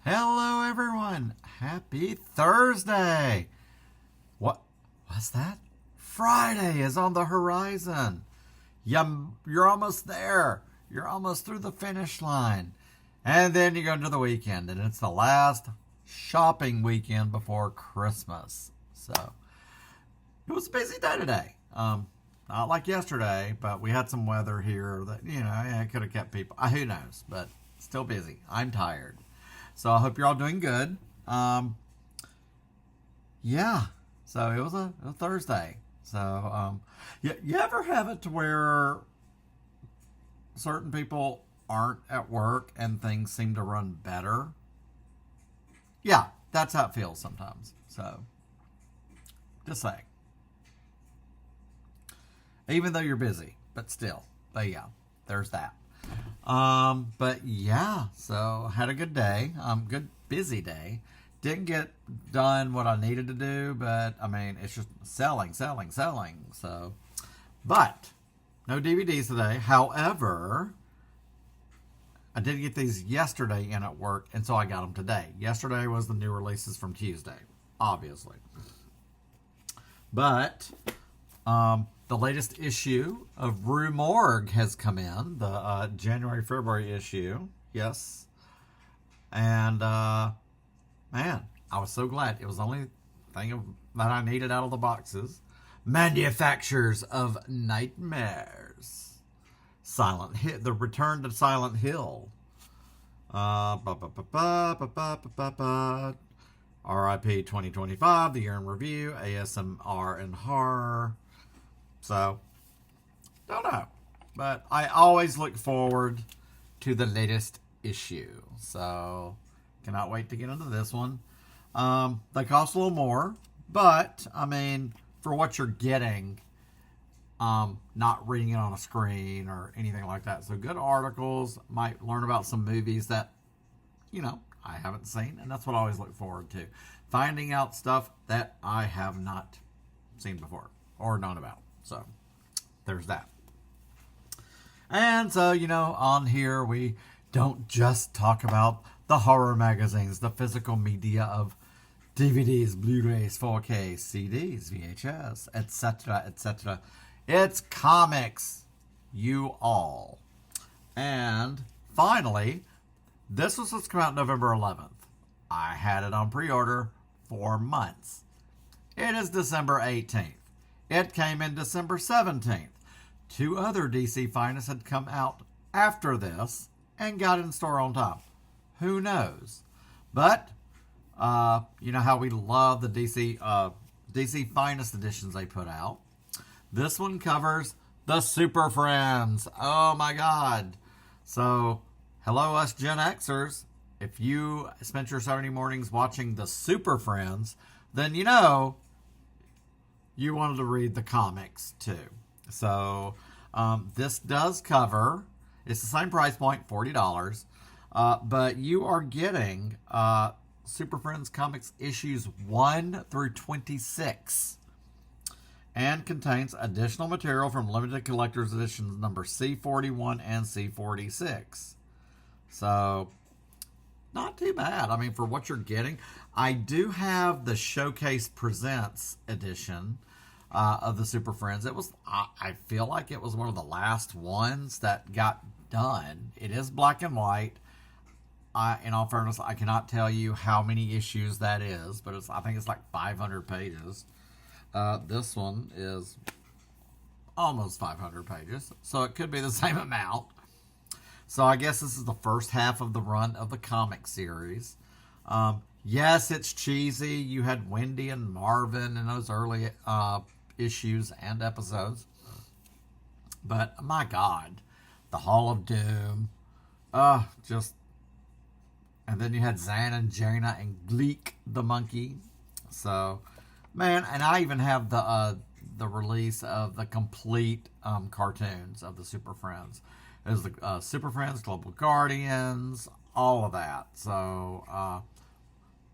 Hello, everyone. Happy Thursday. What's that? Friday is on the horizon. You're almost there. You're almost through the finish line. And then you go into the weekend, and it's the last shopping weekend before Christmas. So, it was a busy day today. Not like yesterday, but we had some weather here that, could have kept people. Who knows? But still busy. I'm tired. So I hope you're all doing good. Yeah. So it was a Thursday. So you ever have it to where certain people aren't at work and things seem to run better? Yeah, that's how it feels sometimes. So just saying. Even though you're busy, but still. But yeah, there's that. But yeah, so had a good day. Good busy day. Didn't get done what I needed to do, but I mean, it's just selling. So, but no DVDs today. However, I did get these yesterday in at work, and so I got them today. Yesterday was the new releases from Tuesday, obviously. But, the latest issue of Rue Morgue has come in, the January-February issue. Yes. And, man, I was so glad. It was the only thing that I needed out of the boxes. Manufacturers of Nightmares. Silent Hill. The Return to Silent Hill. R.I.P. 2025, the year in review, ASMR and horror. So, don't know. But I always look forward to the latest issue. So, cannot wait to get into this one. They cost a little more. But, I mean, for what you're getting, not reading it on a screen or anything like that. So, good articles. Might learn about some movies that, I haven't seen. And that's what I always look forward to. Finding out stuff that I have not seen before or known about. So, there's that. And so, on here we don't just talk about the horror magazines, the physical media of DVDs, Blu-rays, 4K, CDs, VHS, etc., etc. It's comics, you all. And finally, this was supposed to come out November 11th. I had it on pre-order for months. It is December 18th. It came in December 17th. 2 other DC Finest had come out after this and got in store on time. Who knows? But, you know how we love the DC Finest editions they put out. This one covers the Super Friends. Oh my God. So, hello us Gen Xers. If you spent your Saturday mornings watching the Super Friends, then you wanted to read the comics too. So this does cover, it's the same price point, $40, but you are getting Super Friends Comics issues 1 through 26 and contains additional material from limited collector's editions number C41 and C46. So, not too bad. I mean, for what you're getting, I do have the Showcase Presents edition of the Super Friends. It was, I feel like it was one of the last ones that got done. It is black and white. In all fairness, I cannot tell you how many issues that is, but I think it's like 500 pages. This one is almost 500 pages, so it could be the same amount. So I guess this is the first half of the run of the comic series. Yes, it's cheesy. You had Wendy and Marvin in those early issues and episodes. But, my God, the Hall of Doom. And then you had Zan and Jaina and Gleek the monkey. So, man, and I even have the release of the complete cartoons of the Super Friends. There's the Super Friends, Global Guardians, all of that. So,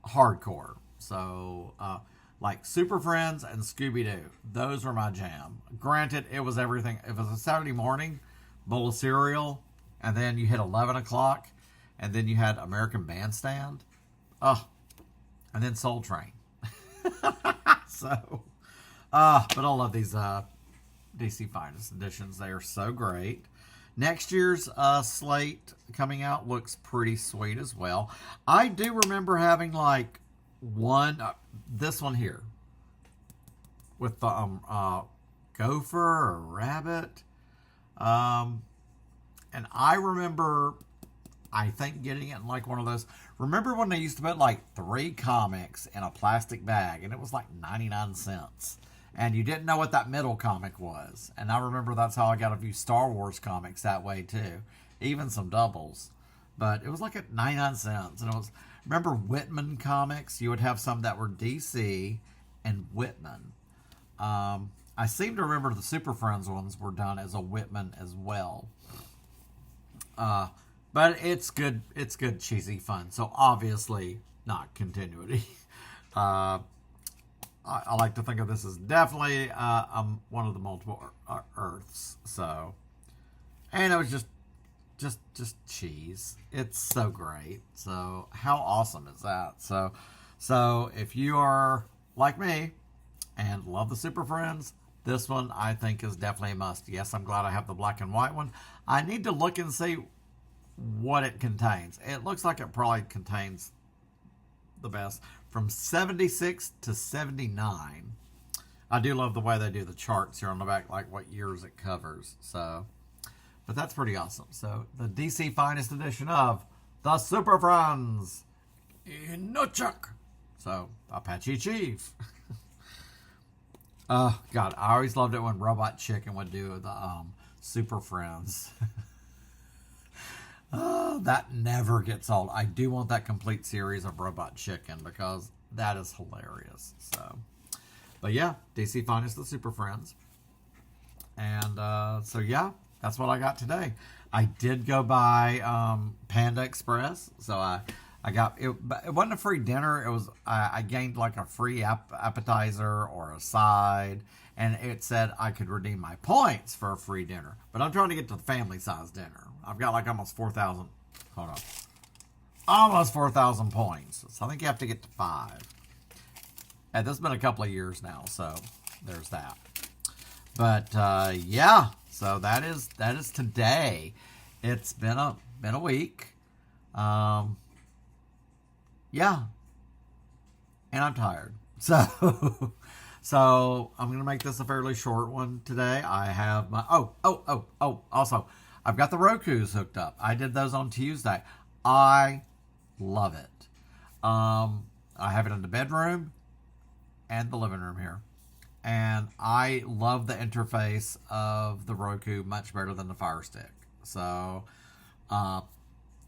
hardcore. So, like Super Friends and Scooby-Doo. Those were my jam. Granted, it was everything. It was a Saturday morning, bowl of cereal, and then you hit 11 o'clock, and then you had American Bandstand. Oh, and then Soul Train. So, but I love these DC Finest editions. They are so great. Next year's slate coming out looks pretty sweet as well. I do remember having like one, this one here, with the gopher or rabbit. And I remember, I think, getting it in like one of those. Remember when they used to put like 3 comics in a plastic bag and it was like 99 cents? And you didn't know what that middle comic was. And I remember that's how I got a few Star Wars comics that way too. Even some doubles. But it was like at 99 cents. And it was, remember Whitman comics? You would have some that were DC and Whitman. I seem to remember the Super Friends ones were done as a Whitman as well. But it's good cheesy fun. So obviously not continuity. I like to think of this as definitely one of the multiple Earths. So, and it was just cheese. It's so great. So how awesome is that? So if you are like me and love the Super Friends, this one I think is definitely a must. Yes, I'm glad I have the black and white one. I need to look and see what it contains. It looks like it probably contains the best from 76 to 79. I do love the way they do the charts here on the back, like what years it covers. So, but that's pretty awesome. So the DC Finest edition of the Super Friends in Nutchuck. So Apache Chief. Oh God, I always loved it when Robot Chicken would do the Super Friends. That never gets old. I do want that complete series of Robot Chicken because that is hilarious. So, but yeah, DC Finest the Super Friends. And so yeah, that's what I got today. I did go by Panda Express, so I got it. It wasn't a free dinner. It was I gained like a free appetizer or a side, and it said I could redeem my points for a free dinner. But I'm trying to get to the family size dinner. I've got like almost 4,000. Hold on, almost 4,000 points. So I think you have to get to 5. And this has been a couple of years now, so there's that. But yeah, so that is today. It's been a week. Yeah, and I'm tired. So I'm going to make this a fairly short one today. I have my, also, I've got the Rokus hooked up. I did those on Tuesday. I love it. I have it in the bedroom and the living room here. And I love the interface of the Roku much better than the Fire Stick. So,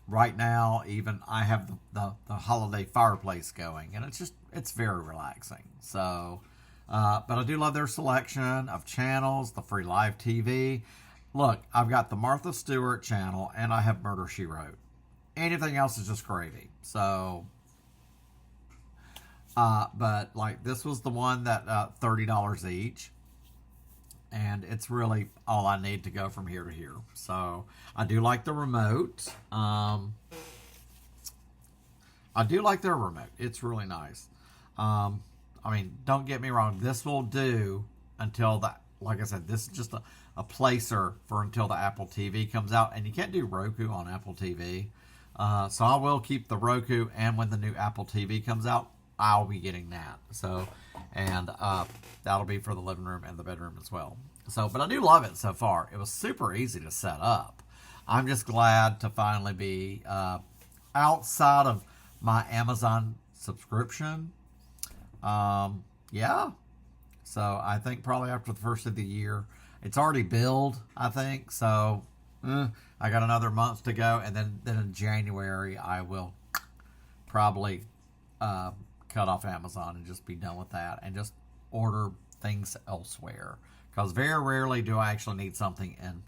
right now, even I have the holiday fireplace going, and it's very relaxing. So, but I do love their selection of channels, the free live TV. Look, I've got the Martha Stewart channel, and I have Murder, She Wrote. Anything else is just gravy. So, but like this was the one that $30 each. And it's really all I need to go from here to here. So I do like the remote. I do like their remote. It's really nice. I mean, don't get me wrong. This will do until that. Like I said, this is just a placer for until the Apple TV comes out. And you can't do Roku on Apple TV. So I will keep the Roku. And when the new Apple TV comes out, I'll be getting that. So, and that'll be for the living room and the bedroom as well. So, but I do love it so far. It was super easy to set up. I'm just glad to finally be outside of my Amazon subscription. Yeah. So I think probably after the first of the year, it's already billed, I think. So I got another month to go. And then in January, I will probably cut off Amazon and just be done with that and just order things elsewhere. Because very rarely do I actually need something in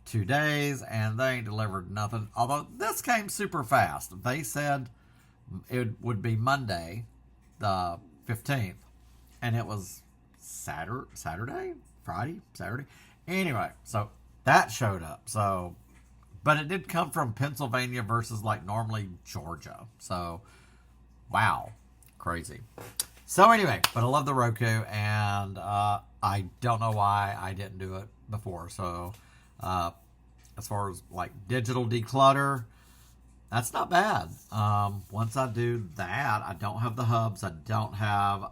2 days, and they ain't delivered nothing. Although this came super fast. They said it would be Monday, the 15th, and it was Saturday? Anyway, so that showed up. So, but it did come from Pennsylvania versus like normally Georgia. So, Wow. Crazy. So anyway, but I love the Roku, and I don't know why I didn't do it before. So as far as like digital declutter, that's not bad. Once I do that, I don't have the hubs. I don't have,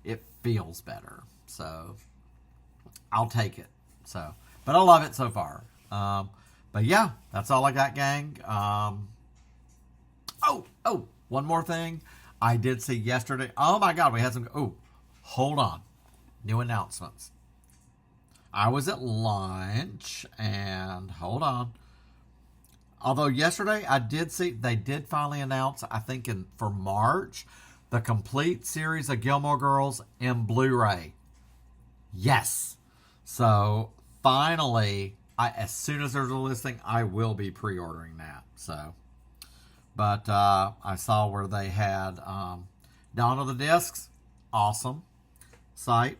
it feels better. So I'll take it. So, but I love it so far. But yeah, that's all I got, gang. One more thing. I did see yesterday. Oh my God, we had some. Oh, hold on. New announcements. I was at lunch and hold on. Although yesterday I did see they did finally announce, I think for March, the complete series of Gilmore Girls in Blu-ray. Yes. So finally, as soon as there's a listing, I will be pre-ordering that. So, but I saw where they had Dawn of the Discs, awesome site.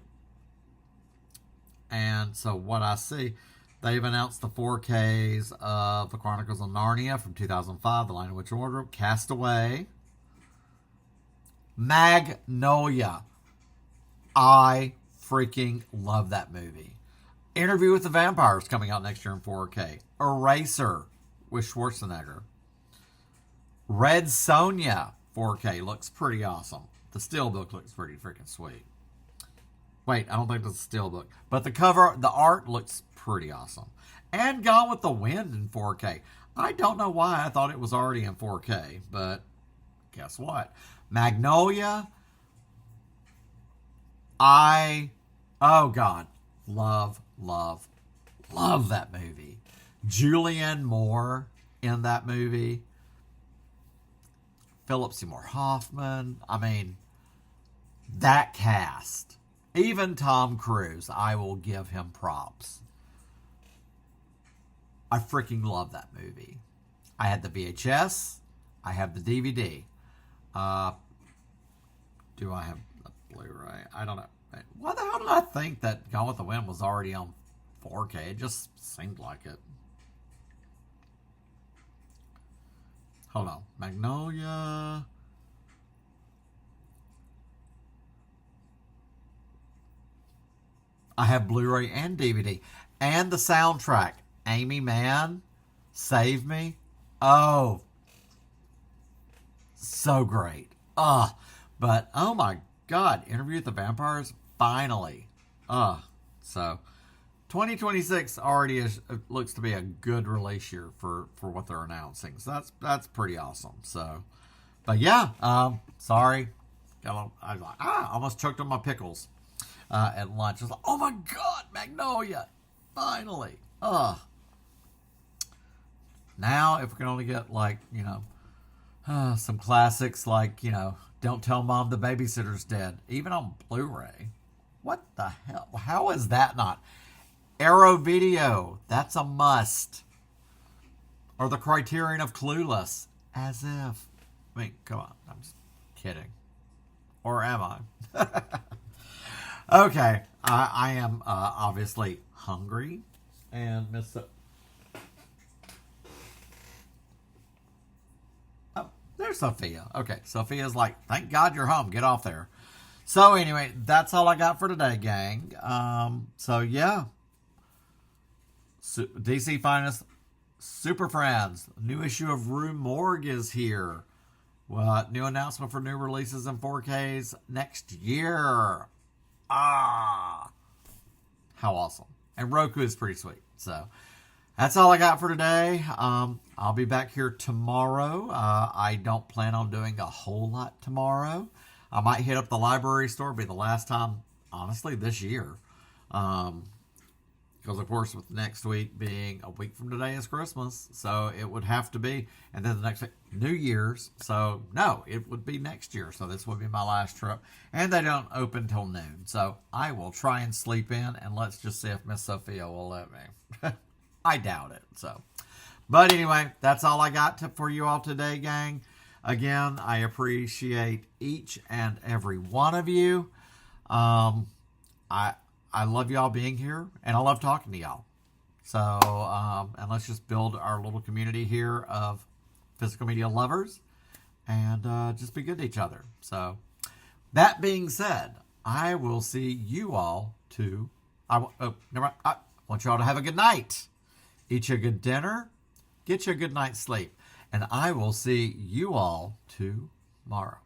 And so what I see, they've announced the 4Ks of The Chronicles of Narnia from 2005, The Lion, the Witch, and Wardrobe, Castaway, Magnolia. I freaking love that movie. Interview with the Vampires coming out next year in 4K. Eraser with Schwarzenegger. Red Sonja 4K looks pretty awesome. The steelbook looks pretty freaking sweet. Wait, I don't think that's a steelbook. But the cover, the art looks pretty awesome. And Gone with the Wind in 4K. I don't know why I thought it was already in 4K, but guess what? Magnolia, oh God, love that movie. Julianne Moore in that movie. Philip Seymour Hoffman. I mean, that cast. Even Tom Cruise, I will give him props. I freaking love that movie. I had the VHS. I have the DVD. Do I have the Blu-ray? I don't know. Why the hell did I think that Gone with the Wind was already on 4K? It just seemed like it. Hold on. Magnolia. I have Blu-ray and DVD. And the soundtrack. Amy Mann, Save Me. Oh. So great. But oh my God. Interview with the Vampires. Finally. So 2026 already looks to be a good release year for what they're announcing. So that's pretty awesome. So, but yeah, sorry. I almost choked on my pickles at lunch. I was like, oh my God, Magnolia. Finally. Now, if we can only get like, some classics like, Don't Tell Mom the Babysitter's Dead, even on Blu-ray. What the hell? How is that not? Arrow Video, that's a must. Or the Criterion of Clueless, as if. I mean, come on, I'm just kidding. Or am I? Okay, I am obviously hungry and miss it. Oh, there's Sophia. Okay, Sophia's like, thank God you're home. Get off there. So anyway, that's all I got for today, gang. So yeah. DC Finest Super Friends. New issue of Rue Morgue is here. New announcement for new releases in 4Ks next year. How awesome. And Roku is pretty sweet. So that's all I got for today. I'll be back here tomorrow. I don't plan on doing a whole lot tomorrow. I might hit up the library store. It'll be the last time, honestly, this year. Because, of course, with next week being a week from today is Christmas. So it would have to be. And then the next week, New Year's. So, no, it would be next year. So this would be my last trip. And they don't open till noon. So I will try and sleep in. And let's just see if Miss Sophia will let me. I doubt it. So, but anyway, that's all I got for you all today, gang. Again, I appreciate each and every one of you. I love y'all being here, and I love talking to y'all. So, and let's just build our little community here of physical media lovers. and just be good to each other. So, that being said, I will see you all I want you all to have a good night. Eat you a good dinner. Get you a good night's sleep. And I will see you all tomorrow.